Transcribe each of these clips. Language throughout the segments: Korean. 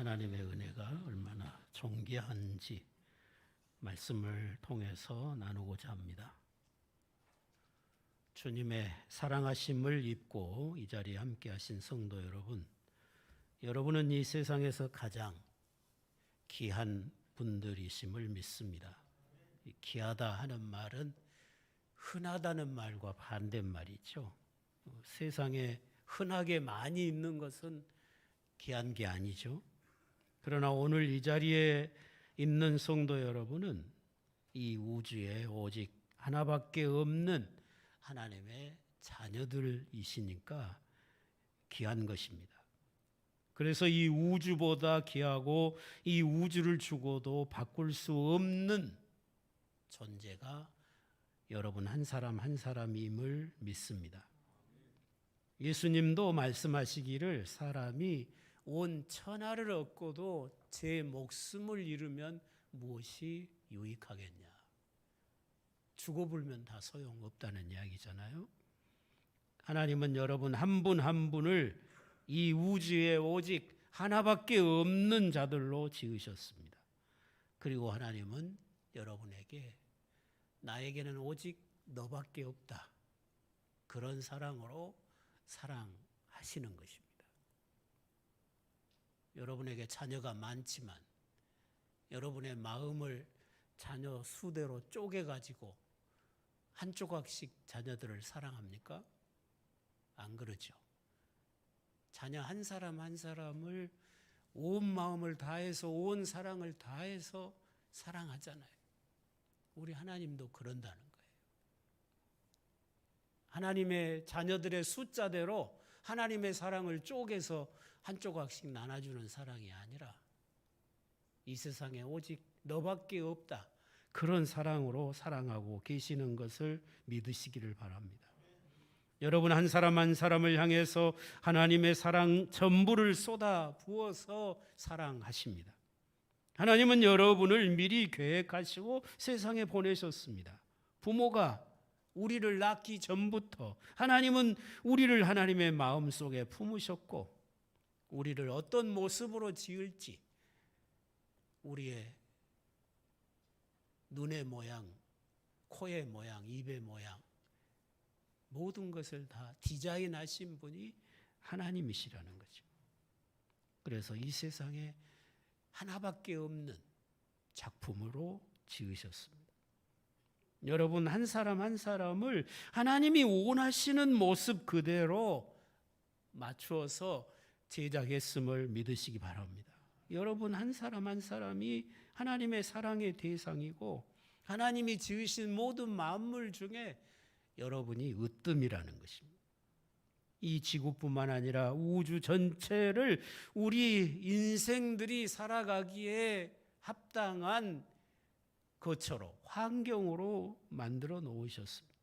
하나님의 은혜가 얼마나 존귀한지 말씀을 통해서 나누고자 합니다. 주님의 사랑하심을 입고 이 자리에 함께 하신 성도 여러분, 여러분은 이 세상에서 가장 귀한 분들이심을 믿습니다. 귀하다 하는 말은 흔하다는 말과 반대말이죠. 세상에 흔하게 많이 있는 것은 귀한 게 아니죠. 그러나 오늘 이 자리에 있는 성도 여러분은 이 우주에 오직 하나밖에 없는 하나님의 자녀들이시니까 귀한 것입니다. 그래서 이 우주보다 귀하고 이 우주를 주고도 바꿀 수 없는 존재가 여러분 한 사람 한 사람임을 믿습니다. 예수님도 말씀하시기를 사람이 온 천하를 얻고도 제 목숨을 잃으면 무엇이 유익하겠냐. 죽어불면 다 소용없다는 이야기잖아요. 하나님은 여러분 한 분 한 분을 이 우주에 오직 하나밖에 없는 자들로 지으셨습니다. 그리고 하나님은 여러분에게 나에게는 오직 너밖에 없다. 그런 사랑으로 사랑하시는 것입니다. 여러분에게 자녀가 많지만 여러분의 마음을 자녀 수대로 쪼개가지고 한 조각씩 자녀들을 사랑합니까? 안 그러죠. 자녀 한 사람 한 사람을 온 마음을 다해서 온 사랑을 다해서 사랑하잖아요. 우리 하나님도 그런다는 거예요. 하나님의 자녀들의 숫자대로 하나님의 사랑을 쪼개서 한 조각씩 나눠주는 사랑이 아니라 이 세상에 오직 너밖에 없다. 그런 사랑으로 사랑하고 계시는 것을 믿으시기를 바랍니다. 여러분 한 사람 한 사람을 향해서 하나님의 사랑 전부를 쏟아 부어서 사랑하십니다. 하나님은 여러분을 미리 계획하시고 세상에 보내셨습니다. 부모가 우리를 낳기 전부터 하나님은 우리를 하나님의 마음속에 품으셨고 우리를 어떤 모습으로 지을지 우리의 눈의 모양, 코의 모양, 입의 모양 모든 것을 다 디자인하신 분이 하나님이시라는 거죠. 그래서 이 세상에 하나밖에 없는 작품으로 지으셨습니다. 여러분 한 사람 한 사람을 하나님이 원하시는 모습 그대로 맞추어서 제작했음을 믿으시기 바랍니다. 여러분 한 사람 한 사람이 하나님의 사랑의 대상이고 하나님이 지으신 모든 만물 중에 여러분이 으뜸이라는 것입니다. 이 지구뿐만 아니라 우주 전체를 우리 인생들이 살아가기에 합당한 것처럼 환경으로 만들어 놓으셨습니다.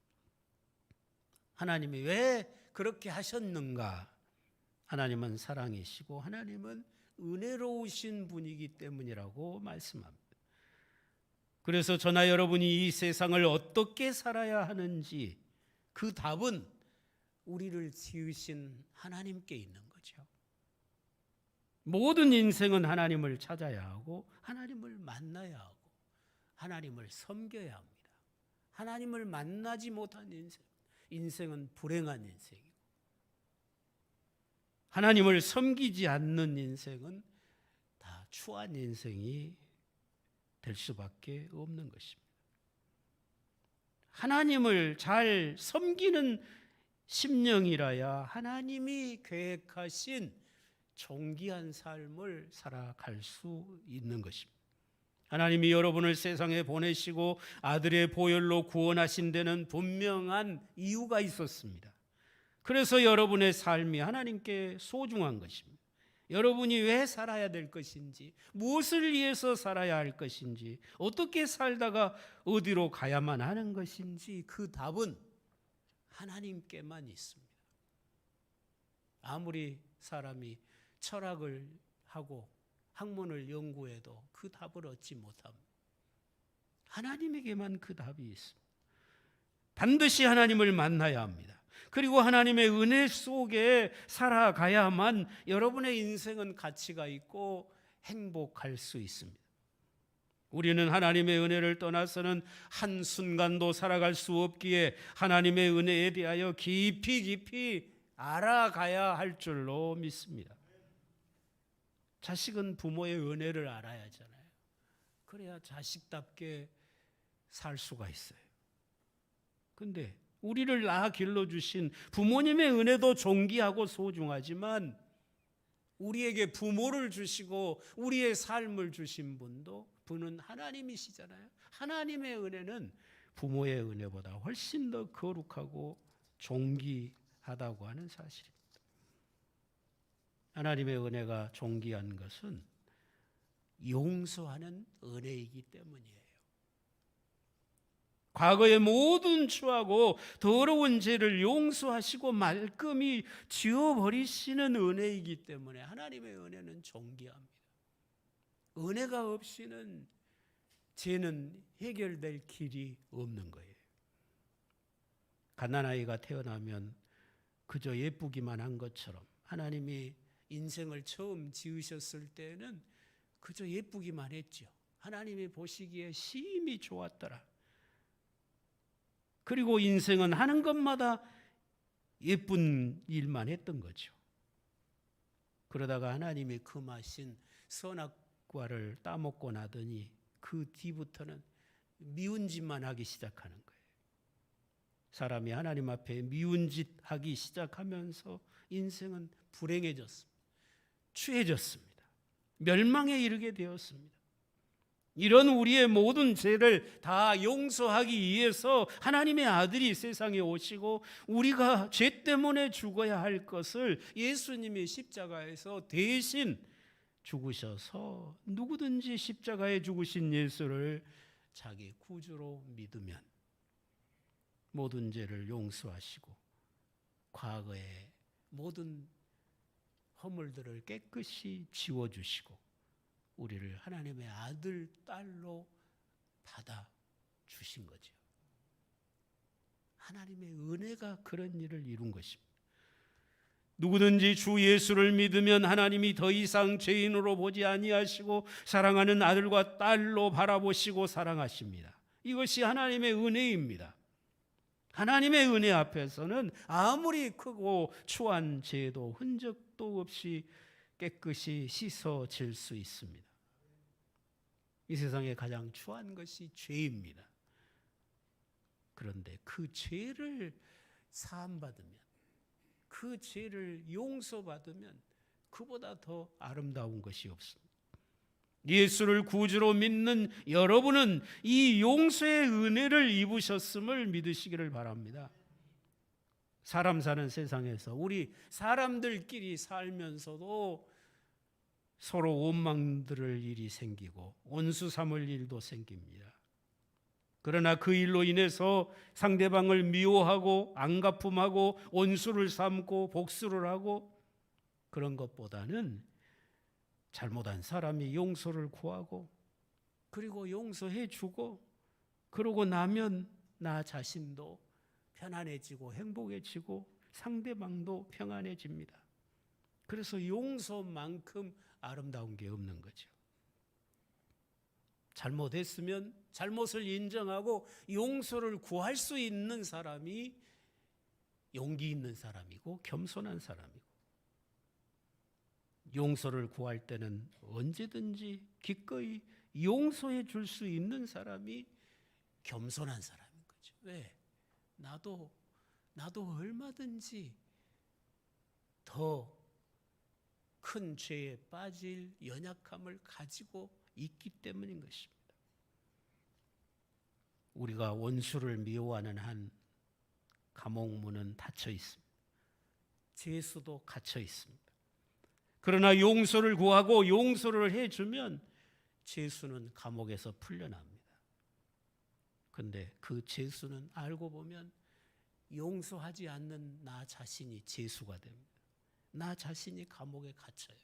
하나님이 왜 그렇게 하셨는가? 하나님은 사랑이시고 하나님은 은혜로우신 분이기 때문이라고 말씀합니다. 그래서 저나 여러분이 이 세상을 어떻게 살아야 하는지 그 답은 우리를 지으신 하나님께 있는 거죠. 모든 인생은 하나님을 찾아야 하고 하나님을 만나야 하고 하나님을 섬겨야 합니다. 하나님을 만나지 못한 인생은 불행한 인생이고 하나님을 섬기지 않는 인생은 다 추한 인생이 될 수밖에 없는 것입니다. 하나님을 잘 섬기는 심령이라야 하나님이 계획하신 존귀한 삶을 살아갈 수 있는 것입니다. 하나님이 여러분을 세상에 보내시고 아들의 보혈로 구원하신 데는 분명한 이유가 있었습니다. 그래서 여러분의 삶이 하나님께 소중한 것입니다. 여러분이 왜 살아야 될 것인지, 무엇을 위해서 살아야 할 것인지, 어떻게 살다가 어디로 가야만 하는 것인지 그 답은 하나님께만 있습니다. 아무리 사람이 철학을 하고 학문을 연구해도 그 답을 얻지 못합니다. 하나님에게만 그 답이 있습니다. 반드시 하나님을 만나야 합니다. 그리고 하나님의 은혜 속에 살아가야만 여러분의 인생은 가치가 있고 행복할 수 있습니다. 우리는 하나님의 은혜를 떠나서는 한순간도 살아갈 수 없기에 하나님의 은혜에 대하여 깊이 알아가야 할 줄로 믿습니다. 자식은 부모의 은혜를 알아야 하잖아요. 그래야 자식답게 살 수가 있어요. 근데 우리를 낳아 길러주신 부모님의 은혜도 존귀하고 소중하지만 우리에게 부모를 주시고 우리의 삶을 주신 분은 하나님이시잖아요. 하나님의 은혜는 부모의 은혜보다 훨씬 더 거룩하고 존귀하다고 하는 사실입니다. 하나님의 은혜가 존귀한 것은 용서하는 은혜이기 때문이에요. 과거의 모든 추하고 더러운 죄를 용서하시고 말끔히 지워버리시는 은혜이기 때문에 하나님의 은혜는 존귀합니다. 은혜가 없이는 죄는 해결될 길이 없는 거예요. 갓난아이가 태어나면 그저 예쁘기만 한 것처럼 하나님이 인생을 처음 지으셨을 때는 그저 예쁘기만 했죠. 하나님이 보시기에 심히 좋았더라. 그리고 인생은 하는 것마다 예쁜 일만 했던 거죠. 그러다가 하나님이 금하신 선악과를 따먹고 나더니 그 뒤부터는 미운 짓만 하기 시작하는 거예요. 사람이 하나님 앞에 미운 짓 하기 시작하면서 인생은 불행해졌습니다. 추해졌습니다. 멸망에 이르게 되었습니다. 이런 우리의 모든 죄를 다 용서하기 위해서 하나님의 아들이 세상에 오시고 우리가 죄 때문에 죽어야 할 것을 예수님이 십자가에서 대신 죽으셔서 누구든지 십자가에 죽으신 예수를 자기 구주로 믿으면 모든 죄를 용서하시고 과거의 모든 허물들을 깨끗이 지워주시고 우리를 하나님의 아들, 딸로 받아주신 거죠. 하나님의 은혜가 그런 일을 이룬 것입니다. 누구든지 주 예수를 믿으면 하나님이 더 이상 죄인으로 보지 아니하시고 사랑하는 아들과 딸로 바라보시고 사랑하십니다. 이것이 하나님의 은혜입니다. 하나님의 은혜 앞에서는 아무리 크고 추한 죄도 흔적도 없이 깨끗이 씻어질 수 있습니다. 이 세상에 가장 추한 것이 죄입니다. 그런데 그 죄를 사함받으면, 그 죄를 용서받으면 그보다 더 아름다운 것이 없습니다. 예수를 구주로 믿는 여러분은 이 용서의 은혜를 입으셨음을 믿으시기를 바랍니다. 사람 사는 세상에서 우리 사람들끼리 살면서도 서로 원망 들을 일이 생기고 원수 삼을 일도 생깁니다. 그러나 그 일로 인해서 상대방을 미워하고 앙가품하고 원수를 삼고 복수를 하고 그런 것보다는 잘못한 사람이 용서를 구하고 그리고 용서해 주고 그러고 나면 나 자신도 편안해지고 행복해지고 상대방도 평안해집니다. 그래서 용서만큼 아름다운 게 없는 거죠. 잘못했으면 잘못을 인정하고 용서를 구할 수 있는 사람이 용기 있는 사람이고 겸손한 사람이고 용서를 구할 때는 언제든지 기꺼이 용서해 줄 수 있는 사람이 겸손한 사람인 거죠. 왜? 나도 얼마든지 더 큰 죄에 빠질 연약함을 가지고 있기 때문인 것입니다. 우리가 원수를 미워하는 한 감옥문은 닫혀 있습니다. 죄수도 갇혀 있습니다. 그러나 용서를 구하고 용서를 해주면 죄수는 감옥에서 풀려납니다. 그런데 그 죄수는 알고 보면 용서하지 않는 나 자신이 죄수가 됩니다. 나 자신이 감옥에 갇혀요.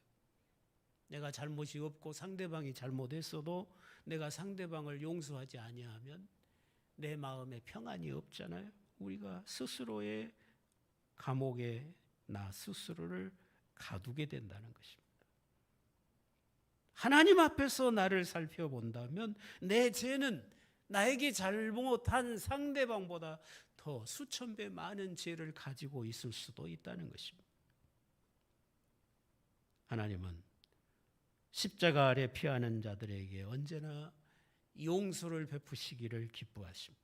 내가 잘못이 없고 상대방이 잘못했어도 내가 상대방을 용서하지 아니하면 내 마음에 평안이 없잖아요. 우리가 스스로의 감옥에 나 스스로를 가두게 된다는 것입니다. 하나님 앞에서 나를 살펴본다면 내 죄는 나에게 잘못한 상대방보다 더 수천 배 많은 죄를 가지고 있을 수도 있다는 것입니다. 하나님은 십자가 아래 피하는 자들에게 언제나 용서를 베푸시기를 기뻐하십니다.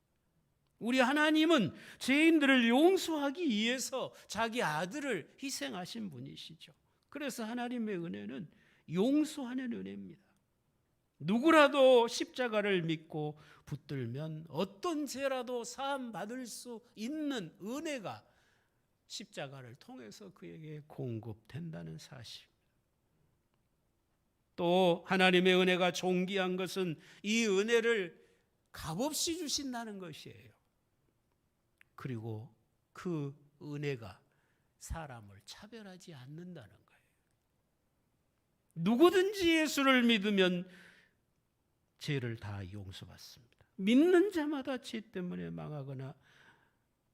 우리 하나님은 죄인들을 용서하기 위해서 자기 아들을 희생하신 분이시죠. 그래서 하나님의 은혜는 용서하는 은혜입니다. 누구라도 십자가를 믿고 붙들면 어떤 죄라도 사함 받을 수 있는 은혜가 십자가를 통해서 그에게 공급된다는 사실. 또 하나님의 은혜가 존귀한 것은 이 은혜를 값없이 주신다는 것이에요. 그리고 그 은혜가 사람을 차별하지 않는다는 거예요. 누구든지 예수를 믿으면 죄를 다 용서받습니다. 믿는 자마다 죄 때문에 망하거나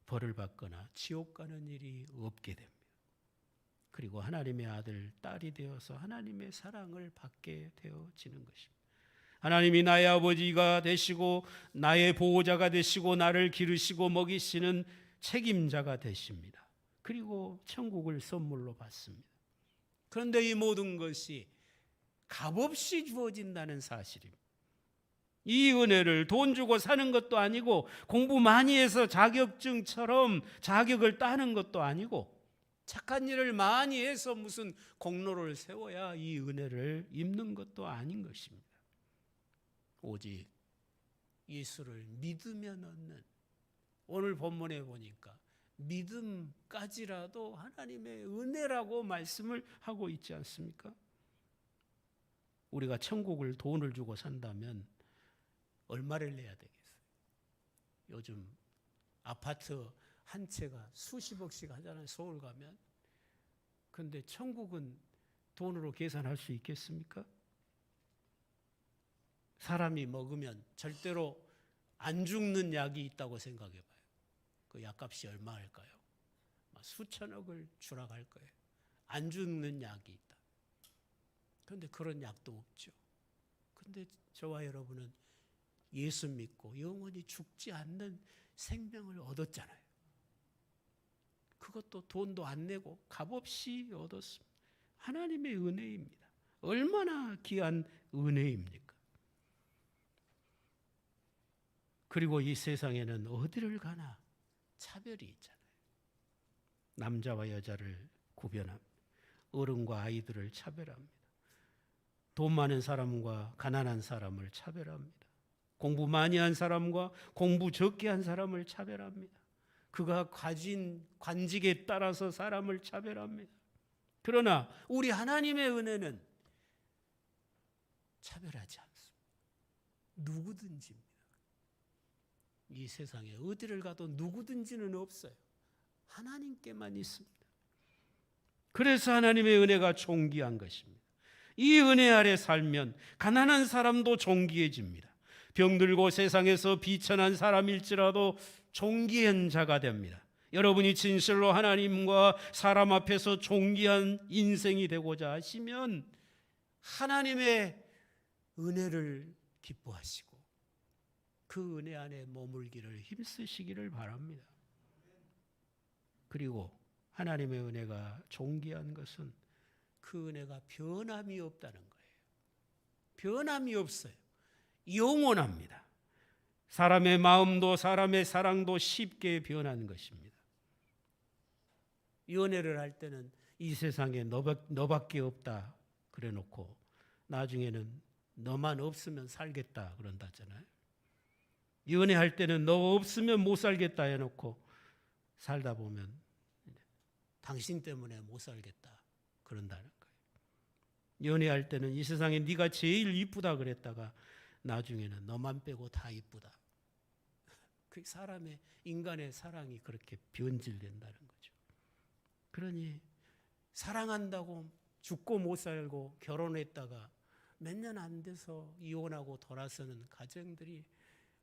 벌을 받거나 지옥 가는 일이 없게 됩니다. 그리고 하나님의 아들, 딸이 되어서 하나님의 사랑을 받게 되어지는 것입니다. 하나님이 나의 아버지가 되시고 나의 보호자가 되시고 나를 기르시고 먹이시는 책임자가 되십니다. 그리고 천국을 선물로 받습니다. 그런데 이 모든 것이 값없이 주어진다는 사실입니다. 이 은혜를 돈 주고 사는 것도 아니고 공부 많이 해서 자격증처럼 자격을 따는 것도 아니고 착한 일을 많이 해서 무슨 공로를 세워야 이 은혜를 입는 것도 아닌 것입니다. 오직 예수를 믿으면 얻는, 오늘 본문에 보니까 믿음까지라도 하나님의 은혜라고 말씀을 하고 있지 않습니까? 우리가 천국을 돈을 주고 산다면 얼마를 내야 되겠어요? 요즘 아파트 한 채가 수십억씩 하잖아요. 서울 가면. 그런데 천국은 돈으로 계산할 수 있겠습니까? 사람이 먹으면 절대로 안 죽는 약이 있다고 생각해 봐요. 그 약값이 얼마 할까요? 수천억을 추락할 거예요. 안 죽는 약이 있다. 그런데 그런 약도 없죠. 그런데 저와 여러분은 예수 믿고 영원히 죽지 않는 생명을 얻었잖아요. 그것도 돈도 안 내고 값없이 얻었습니다. 하나님의 은혜입니다. 얼마나 귀한 은혜입니까? 그리고 이 세상에는 어디를 가나 차별이 있잖아요. 남자와 여자를 구별합니다. 어른과 아이들을 차별합니다. 돈 많은 사람과 가난한 사람을 차별합니다. 공부 많이 한 사람과 공부 적게 한 사람을 차별합니다. 그가 가진 관직에 따라서 사람을 차별합니다. 그러나 우리 하나님의 은혜는 차별하지 않습니다. 누구든지입니다. 이 세상에 어디를 가도 누구든지는 없어요. 하나님께만 있습니다. 그래서 하나님의 은혜가 존귀한 것입니다. 이 은혜 아래 살면 가난한 사람도 존귀해집니다. 병들고 세상에서 비천한 사람일지라도 존귀한 자가 됩니다. 여러분이 진실로 하나님과 사람 앞에서 존귀한 인생이 되고자 하시면 하나님의 은혜를 기뻐하시고 그 은혜 안에 머물기를 힘쓰시기를 바랍니다. 그리고 하나님의 은혜가 존귀한 것은 그 은혜가 변함이 없다는 거예요. 변함이 없어요. 영원합니다. 사람의 마음도 사람의 사랑도 쉽게 변하는 것입니다. 연애를 할 때는 이 세상에 너밖에 없다 그래 놓고 나중에는 너만 없으면 살겠다 그런다잖아요. 연애할 때는 너 없으면 못 살겠다 해놓고 살다 보면 당신 때문에 못 살겠다 그런다는 거예요. 연애할 때는 이 세상에 네가 제일 이쁘다 그랬다가 나중에는 너만 빼고 다 이쁘다. 그 사람의 인간의 사랑이 그렇게 변질된다는 거죠. 그러니 사랑한다고 죽고 못 살고 결혼했다가 몇 년 안 돼서 이혼하고 돌아서는 가정들이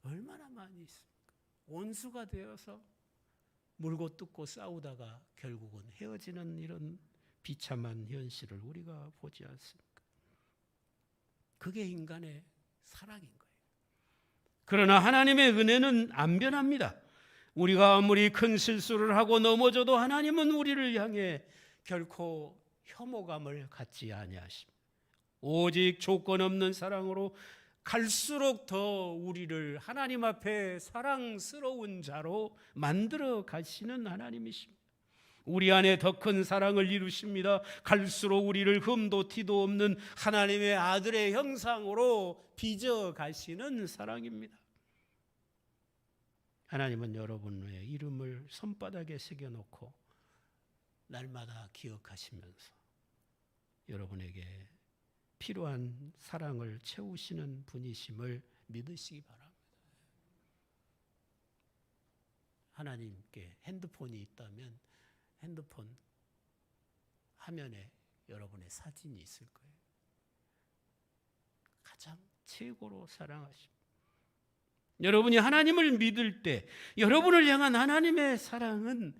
얼마나 많이 있습니까? 원수가 되어서 물고 뜯고 싸우다가 결국은 헤어지는 이런 비참한 현실을 우리가 보지 않습니까? 그게 인간의 사랑인 거예요. 그러나 하나님의 은혜는 안 변합니다. 우리가 아무리 큰 실수를 하고 넘어져도 하나님은 우리를 향해 결코 혐오감을 갖지 아니하십니다. 오직 조건 없는 사랑으로 갈수록 더 우리를 하나님 앞에 사랑스러운 자로 만들어 가시는 하나님이십니다. 우리 안에 더 큰 사랑을 이루십니다. 갈수록 우리를 흠도 티도 없는 하나님의 아들의 형상으로 빚어 가시는 사랑입니다. 하나님은 여러분의 이름을 손바닥에 새겨놓고 날마다 기억하시면서 여러분에게 필요한 사랑을 채우시는 분이심을 믿으시기 바랍니다. 하나님께 핸드폰이 있다면 핸드폰 화면에 여러분의 사진이 있을 거예요. 가장 최고로 사랑하십니다. 여러분이 하나님을 믿을 때 여러분을 향한 하나님의 사랑은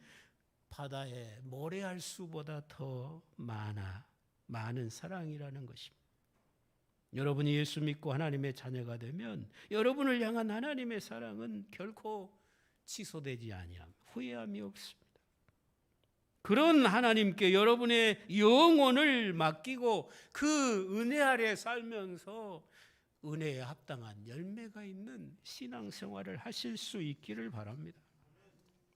바다의 모래알 수보다 더 많은 사랑이라는 것입니다. 여러분이 예수 믿고 하나님의 자녀가 되면 여러분을 향한 하나님의 사랑은 결코 취소되지 아니함, 후회함이 없습니다. 그런 하나님께 여러분의 영혼을 맡기고 그 은혜 아래 살면서 은혜에 합당한 열매가 있는 신앙생활을 하실 수 있기를 바랍니다.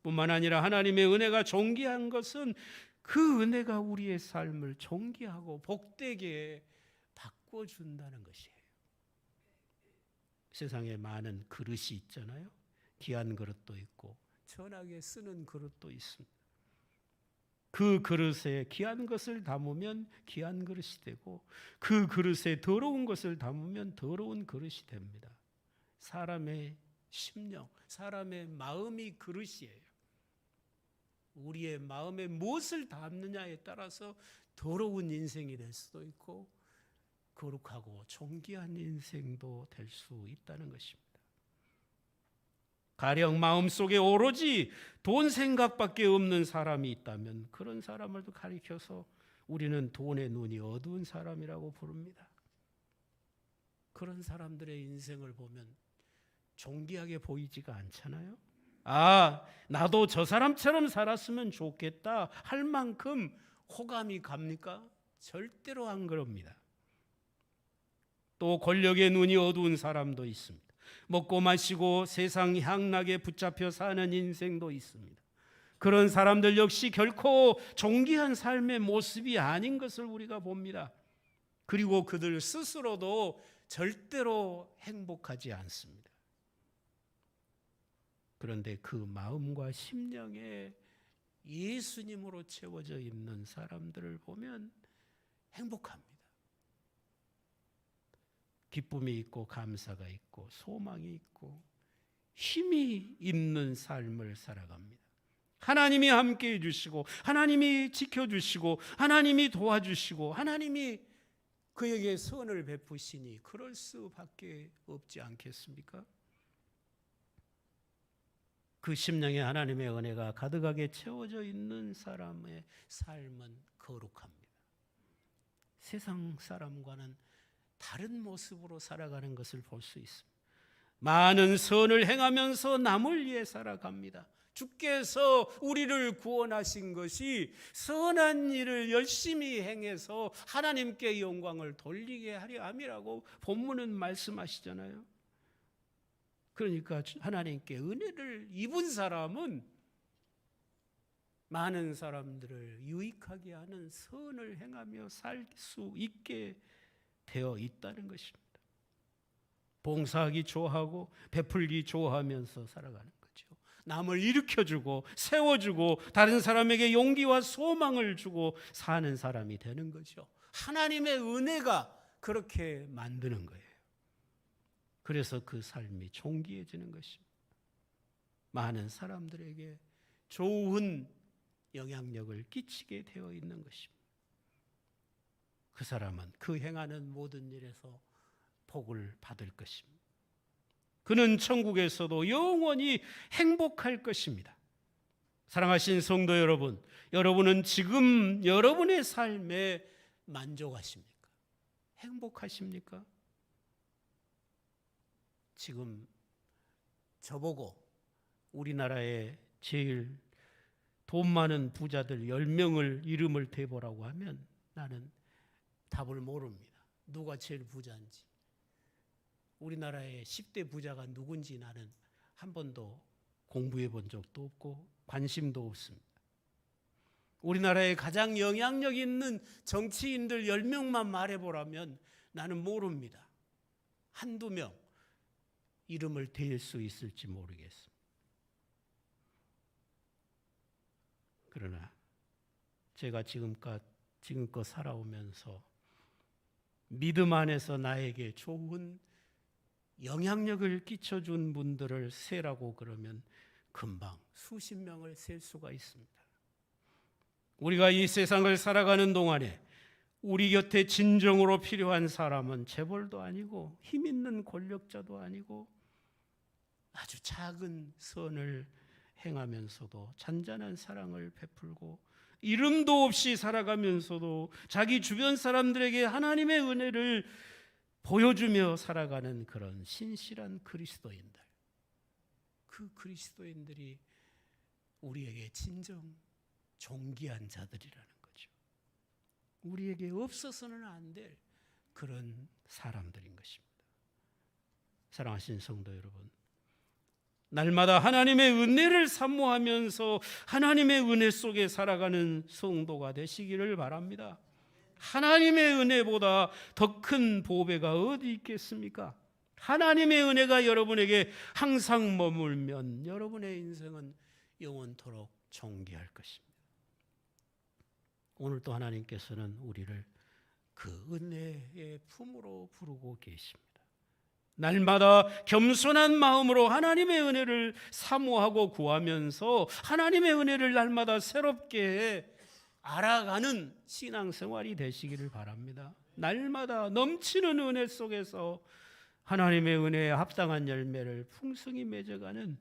뿐만 아니라 하나님의 은혜가 존귀한 것은 그 은혜가 우리의 삶을 존귀하고 복되게 바꿔준다는 것이에요. 세상에 많은 그릇이 있잖아요. 귀한 그릇도 있고 천하게 쓰는 그릇도 있습니다. 그 그릇에 귀한 것을 담으면 귀한 그릇이 되고 그 그릇에 더러운 것을 담으면 더러운 그릇이 됩니다. 사람의 심령, 사람의 마음이 그릇이에요. 우리의 마음에 무엇을 담느냐에 따라서 더러운 인생이 될 수도 있고 거룩하고 존귀한 인생도 될 수 있다는 것입니다. 가령 마음속에 오로지 돈 생각밖에 없는 사람이 있다면 그런 사람을 가리켜서 우리는 돈의 눈이 어두운 사람이라고 부릅니다. 그런 사람들의 인생을 보면 존귀하게 보이지가 않잖아요. 아, 나도 저 사람처럼 살았으면 좋겠다 할 만큼 호감이 갑니까? 절대로 안 그럽니다. 또 권력의 눈이 어두운 사람도 있습니다. 먹고 마시고 세상 향락에 붙잡혀 사는 인생도 있습니다. 그런 사람들 역시 결코 존귀한 삶의 모습이 아닌 것을 우리가 봅니다. 그리고 그들 스스로도 절대로 행복하지 않습니다. 그런데 그 마음과 심령에 예수님으로 채워져 있는 사람들을 보면 행복합니다. 기쁨이 있고 감사가 있고 소망이 있고 힘이 있는 삶을 살아갑니다. 하나님이 함께해 주시고 하나님이 지켜주시고 하나님이 도와주시고 하나님이 그에게 선을 베푸시니 그럴 수밖에 없지 않겠습니까? 그 심령에 하나님의 은혜가 가득하게 채워져 있는 사람의 삶은 거룩합니다. 세상 사람과는 다른 모습으로 살아가는 것을 볼 수 있습니다. 많은 선을 행하면서 남을 위해 살아갑니다. 주께서 우리를 구원하신 것이 선한 일을 열심히 행해서 하나님께 영광을 돌리게 하려 함이라고 본문은 말씀하시잖아요. 그러니까 하나님께 은혜를 입은 사람은 많은 사람들을 유익하게 하는 선을 행하며 살 수 있게 되어 있다는 것입니다. 봉사하기 좋아하고 베풀기 좋아하면서 살아가는 거죠. 남을 일으켜주고 세워주고 다른 사람에게 용기와 소망을 주고 사는 사람이 되는 거죠. 하나님의 은혜가 그렇게 만드는 거예요. 그래서 그 삶이 존귀해지는 것입니다. 많은 사람들에게 좋은 영향력을 끼치게 되어 있는 것입니다. 그 사람은 그 행하는 모든 일에서 복을 받을 것입니다. 그는 천국에서도 영원히 행복할 것입니다. 사랑하신 성도 여러분, 여러분은 지금 여러분의 삶에 만족하십니까? 행복하십니까? 지금 저보고 우리나라의 제일 돈 많은 부자들 10명을 이름을 대보라고 하면 나는 답을 모릅니다. 누가 제일 부자인지. 우리나라의 10대 부자가 누군지 나는 한 번도 공부해 본 적도 없고 관심도 없습니다. 우리나라의 가장 영향력 있는 정치인들 10명만 말해보라면 나는 모릅니다. 한두 명 이름을 댈 수 있을지 모르겠습니다. 그러나 제가 지금껏 살아오면서 믿음 안에서 나에게 좋은 영향력을 끼쳐준 분들을 세라고 그러면 금방 수십 명을 셀 수가 있습니다. 우리가 이 세상을 살아가는 동안에 우리 곁에 진정으로 필요한 사람은 재벌도 아니고 힘 있는 권력자도 아니고 아주 작은 선을 행하면서도 잔잔한 사랑을 베풀고 이름도 없이 살아가면서도 자기 주변 사람들에게 하나님의 은혜를 보여주며 살아가는 그런 신실한 그리스도인들, 그 그리스도인들이 우리에게 진정 존귀한 자들이라는 거죠. 우리에게 없어서는 안 될 그런 사람들인 것입니다. 사랑하신 성도 여러분, 날마다 하나님의 은혜를 사모하면서 하나님의 은혜 속에 살아가는 성도가 되시기를 바랍니다. 하나님의 은혜보다 더 큰 보배가 어디 있겠습니까? 하나님의 은혜가 여러분에게 항상 머물면 여러분의 인생은 영원토록 존귀할 것입니다. 오늘도 하나님께서는 우리를 그 은혜의 품으로 부르고 계십니다. 날마다 겸손한 마음으로 하나님의 은혜를 사모하고 구하면서 하나님의 은혜를 날마다 새롭게 알아가는 신앙생활이 되시기를 바랍니다. 날마다 넘치는 은혜 속에서 하나님의 은혜에 합당한 열매를 풍성히 맺어가는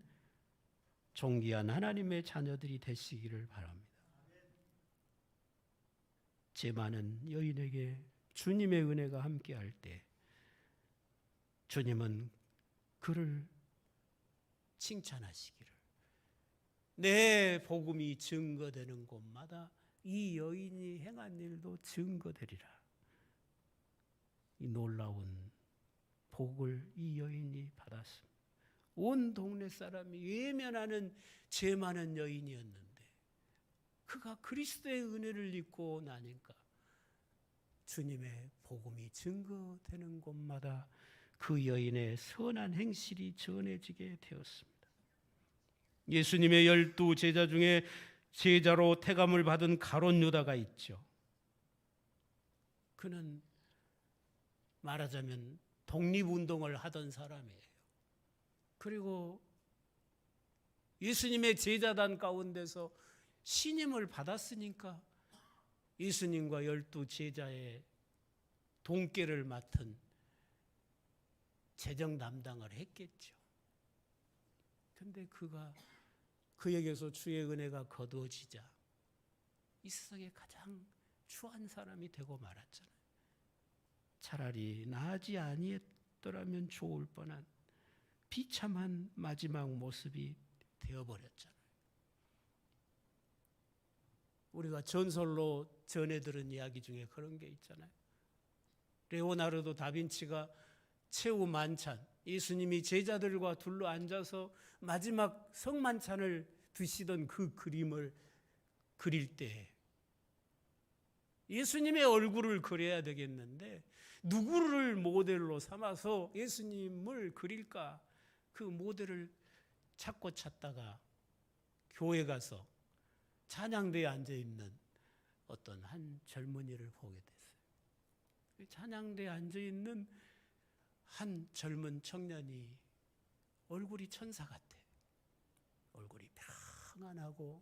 존귀한 하나님의 자녀들이 되시기를 바랍니다. 제 많은 여인에게 주님의 은혜가 함께할 때 주님은 그를 칭찬하시기를, 내 복음이 증거되는 곳마다 이 여인이 행한 일도 증거되리라. 이 놀라운 복을 이 여인이 받았습니다. 온 동네 사람이 외면하는 죄 많은 여인이었는데 그가 그리스도의 은혜를 입고 나니까 주님의 복음이 증거되는 곳마다 그 여인의 선한 행실이 전해지게 되었습니다. 예수님의 12 제자 중에 제자로 태감을 받은 가룟 유다가 있죠. 그는 말하자면 독립운동을 하던 사람이에요. 그리고 예수님의 제자단 가운데서 신임을 받았으니까 예수님과 12 제자의 동계를 맡은 재정 담당을 했겠죠. 근데 그에게서 주의 은혜가 거두어지자 이 세상에 가장 추한 사람이 되고 말았잖아요. 차라리 나지 아니했더라면 좋을 뻔한 비참한 마지막 모습이 되어버렸잖아요. 우리가 전설로 전해 들은 이야기 중에 그런 게 있잖아요. 레오나르도 다빈치가 최후 만찬, 예수님이 제자들과 둘러 앉아서 마지막 성만찬을 드시던 그 그림을 그릴 때 예수님의 얼굴을 그려야 되겠는데 누구를 모델로 삼아서 예수님을 그릴까, 그 모델을 찾다가 교회 가서 찬양대에 앉아있는 어떤 한 젊은이를 보게 됐어요. 찬양대에 앉아있는 한 젊은 청년이 얼굴이 천사 같아. 얼굴이 평안하고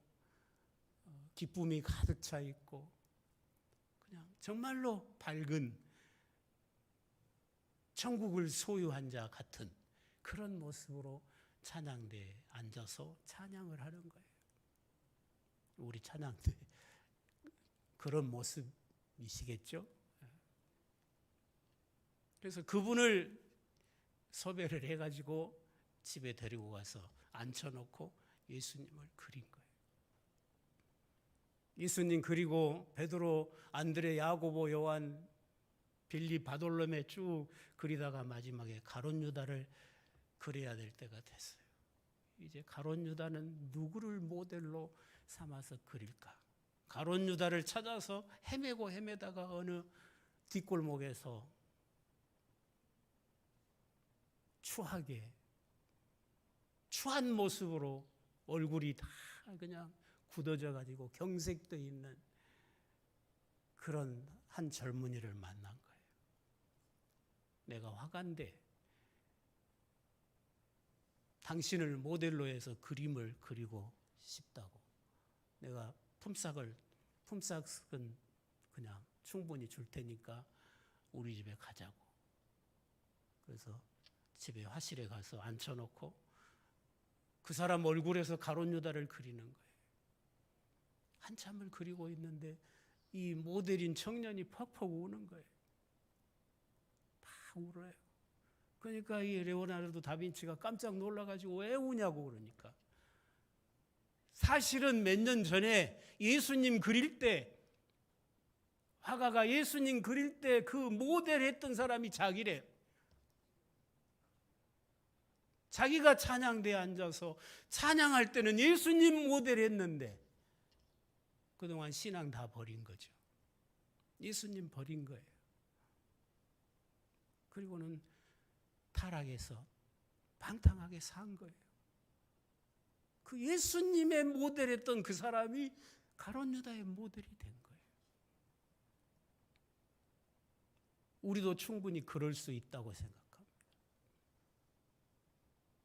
기쁨이 가득 차 있고 그냥 정말로 밝은 천국을 소유한 자 같은 그런 모습으로 찬양대에 앉아서 찬양을 하는 거예요. 우리 찬양대 그런 모습이시겠죠? 그래서 그분을 섭외를 해가지고 집에 데리고 가서 앉혀놓고 예수님을 그린 거예요. 예수님 그리고 베드로, 안드레, 야고보, 요한, 빌립, 바돌로메 쭉 그리다가 마지막에 가룟 유다를 그려야 될 때가 됐어요. 이제 가룟 유다는 누구를 모델로 삼아서 그릴까? 가룟 유다를 찾아서 헤매다가 어느 뒷골목에서 추한 모습으로 얼굴이 다 그냥 굳어져 가지고 경색돼 있는 그런 한 젊은이를 만난 거예요. 내가 화가인데 당신을 모델로 해서 그림을 그리고 싶다고. 내가 품삯은 그냥 충분히 줄 테니까 우리 집에 가자고. 그래서 집에 화실에 가서 앉혀놓고 그 사람 얼굴에서 가룟 유다를 그리는 거예요. 한참을 그리고 있는데 이 모델인 청년이 퍽퍽 우는 거예요. 막 울어요. 그러니까 이 레오나르도 다빈치가 깜짝 놀라가지고 왜 우냐고 그러니까 사실은 몇 년 전에 예수님 그릴 때 화가가 예수님 그릴 때 그 모델했던 사람이 자기래요. 자기가 찬양대에 앉아서 찬양할 때는 예수님 모델했는데 그동안 신앙 다 버린 거죠. 예수님 버린 거예요. 그리고는 타락해서 방탕하게 산 거예요. 그 예수님의 모델했던 그 사람이 가룟 유다의 모델이 된 거예요. 우리도 충분히 그럴 수 있다고 생각합니다.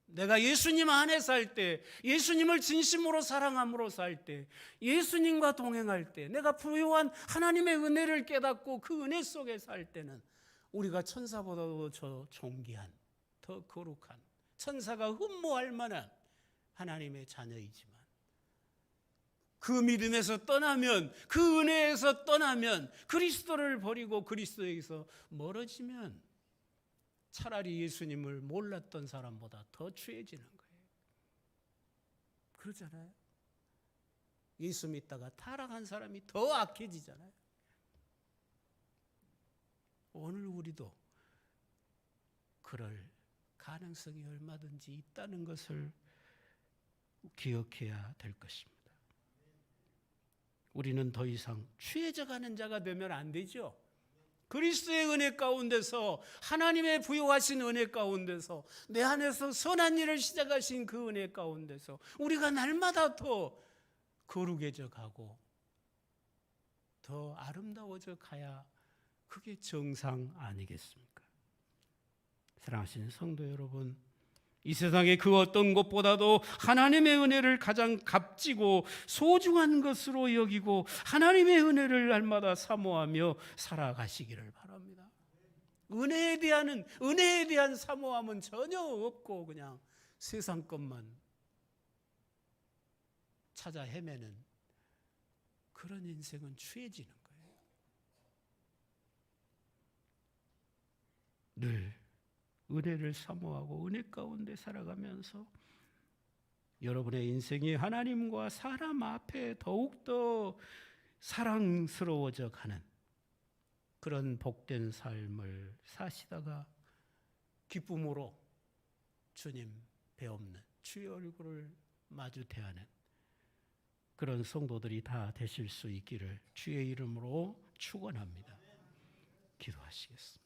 내가 예수님 안에 살 때, 예수님을 진심으로 사랑함으로 살 때, 예수님과 동행할 때, 내가 부요한 하나님의 은혜를 깨닫고 그 은혜 속에 살 때는 우리가 천사보다도 더 존귀한, 더 거룩한, 천사가 흠모할 만한 하나님의 자녀이지만 그 믿음에서 떠나면, 그 은혜에서 떠나면, 그리스도를 버리고 그리스도에게서 멀어지면 차라리 예수님을 몰랐던 사람보다 더 추해지는 거예요. 그렇잖아요. 예수 믿다가 타락한 사람이 더 악해지잖아요. 오늘 우리도 그럴 가능성이 얼마든지 있다는 것을 기억해야 될 것입니다. 우리는 더 이상 취해져가는 자가 되면 안 되죠. 그리스도의 은혜 가운데서, 하나님의 부여하신 은혜 가운데서, 내 안에서 선한 일을 시작하신 그 은혜 가운데서 우리가 날마다 더 거룩해져 가고 더 아름다워져 가야 그게 정상 아니겠습니까? 사랑하시는 성도 여러분, 이 세상의 그 어떤 것보다도 하나님의 은혜를 가장 값지고 소중한 것으로 여기고 하나님의 은혜를 날마다 사모하며 살아가시기를 바랍니다. 은혜에 대한 사모함은 전혀 없고 그냥 세상 것만 찾아 헤매는 그런 인생은 취해지는 거예요. 늘 은혜를 사모하고 은혜 가운데 살아가면서 여러분의 인생이 하나님과 사람 앞에 더욱더 사랑스러워져 가는 그런 복된 삶을 사시다가 기쁨으로 주님 배없는 주의 얼굴을 마주 대하는 그런 성도들이 다 되실 수 있기를 주의 이름으로 축원합니다. 기도하시겠습니다.